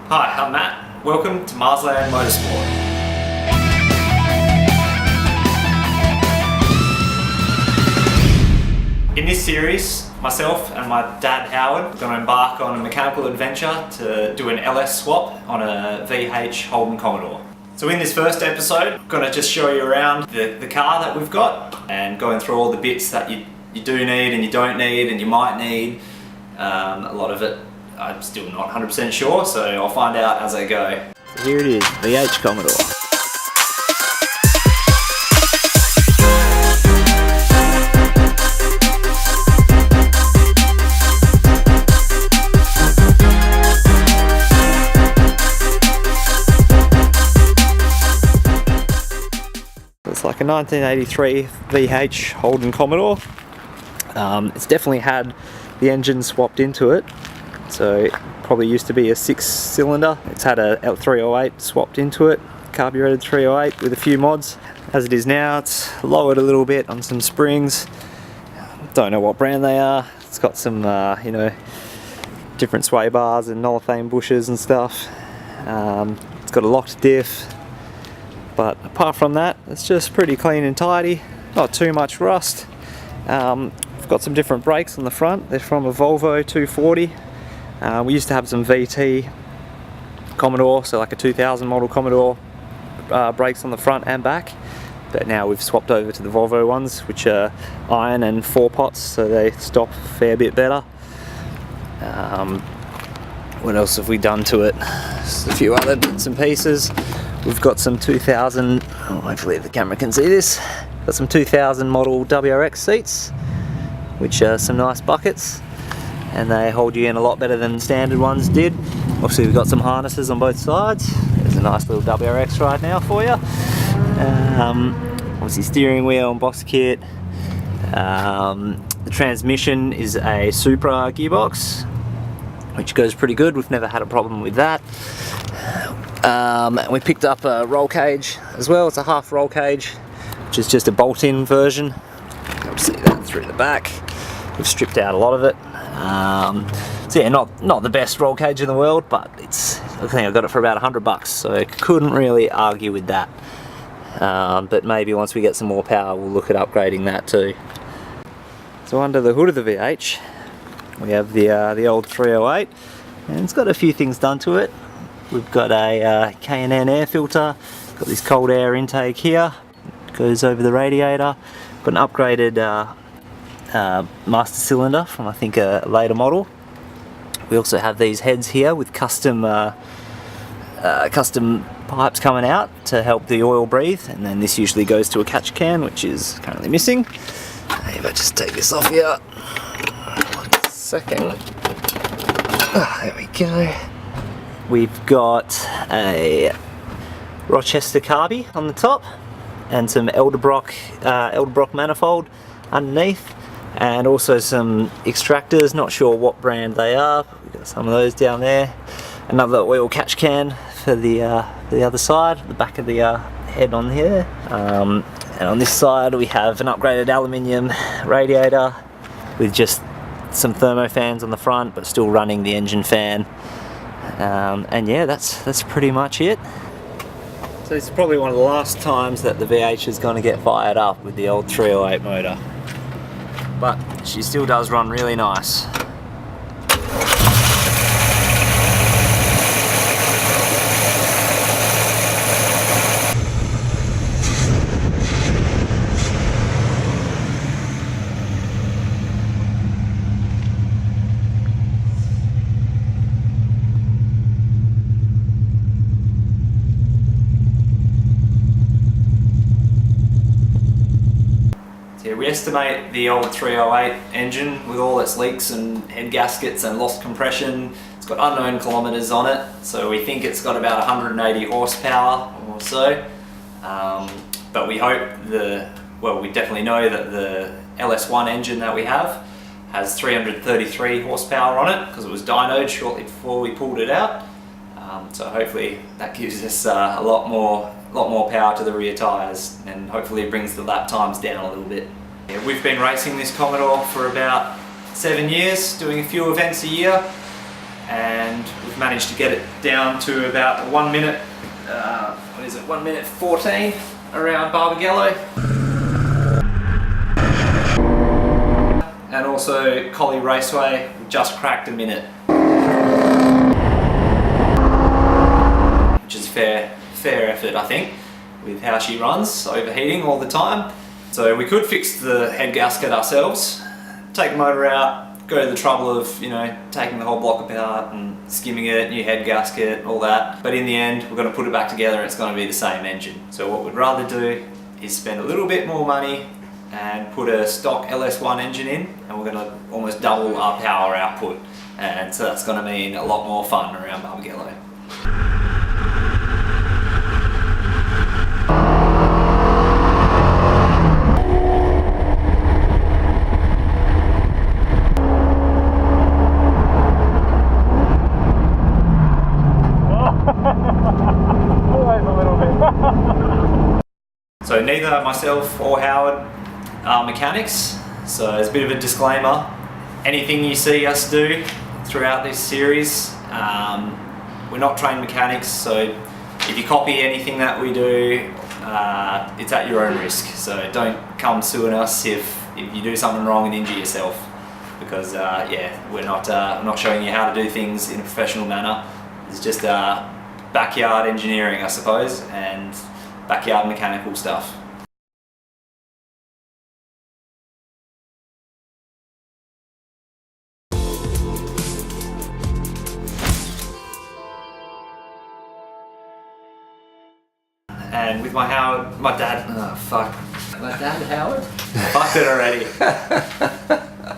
Hi, I'm Matt. Welcome to Marsland Motorsport. In this series, myself and my dad Howard are going to embark on a mechanical adventure to do an LS swap on a VH Holden Commodore. So in this first episode, I'm going to just show you around the car that we've got and going through all the bits that you do need and you don't need and you might need. A lot of it I'm still not 100% sure, so I'll find out as I go. So here it is, VH Commodore. It's like a 1983 VH Holden Commodore. It's definitely had the engine swapped into it. So it probably used to be a 6-cylinder. It's had a 308 swapped into it, carbureted 308 with a few mods. As it is now, it's lowered a little bit on some springs. Don't know what brand they are. It's got some, different sway bars and olefane bushes and stuff. It's got a locked diff. But apart from that, it's just pretty clean and tidy. Not too much rust. We've got some different brakes on the front. They're from a Volvo 240. We used to have some VT Commodore, so like a 2000 model Commodore brakes on the front and back, but now we've swapped over to the Volvo ones, which are iron and 4-pots, so they stop a fair bit better. What else have we done to it? Just a few other bits and pieces. We've got some 2000, hopefully the camera can see this, got some 2000 model Wrx seats, which are some nice buckets. And they hold you in a lot better than standard ones did. Obviously we've got some harnesses on both sides. There's a nice little Wrx right now for you. Obviously steering wheel and box kit. The transmission is a Supra gearbox, which goes pretty good. We've never had a problem with that. We picked up a roll cage as well. It's a half roll cage, which is just a bolt-in version. You'll see that through the back. We've stripped out a lot of it. So yeah, not the best roll cage in the world, but I think I got it for about $100, so I couldn't really argue with that. But maybe once we get some more power, we'll look at upgrading that too. So under the hood of the VH, we have the old 308, and it's got a few things done to it. We've got a K&N air filter, got this cold air intake here, goes over the radiator. Got an upgraded master cylinder from I think a later model. We also have these heads here with custom pipes coming out to help the oil breathe, and then this usually goes to a catch can, which is currently missing. If I just take this off here, 1 second. There we go. We've got a Rochester carby on the top and some Elderbrock manifold underneath, and also some extractors. Not sure what brand they are, but we've got some of those down there. Another oil catch can for the other side, the back of the head on here. And on this side we have an upgraded aluminium radiator with just some thermofans on the front, but still running the engine fan. And yeah, that's pretty much it. So this is probably one of the last times that the VH is going to get fired up with the old 308 motor. But she still does run really nice. We estimate the old 308 engine with all its leaks and head gaskets and lost compression, it's got unknown kilometres on it, so we think it's got about 180 horsepower or so. But we hope we definitely know that the LS1 engine that we have has 333 horsepower on it because it was dynoed shortly before we pulled it out. So hopefully that gives us a lot more power to the rear tyres, and hopefully it brings the lap times down a little bit. Yeah, we've been racing this Commodore for about 7 years, doing a few events a year, and we've we've managed to get it down to about 1 minute, 1 minute 14 around Barbagallo. And also Collie Raceway, we just cracked a minute. Which is fair effort, I think, with how she runs, overheating all the time. So we could fix the head gasket ourselves, take the motor out, go to the trouble of, you know, taking the whole block apart and skimming it, new head gasket, all that. But in the end, we're going to put it back together and it's going to be the same engine. So what we'd rather do is spend a little bit more money and put a stock LS1 engine in, and we're going to almost double our power output. And so that's going to mean a lot more fun around Barbagallo. So neither myself or Howard are mechanics, so as a bit of a disclaimer, anything you see us do throughout this series, we're not trained mechanics, so if you copy anything that we do, it's at your own risk. So don't come suing us if you do something wrong and injure yourself, because yeah, we're not showing you how to do things in a professional manner. It's just backyard engineering, I suppose, and backyard mechanical stuff. And with my dad, oh fuck. My dad Howard? Fucked it already.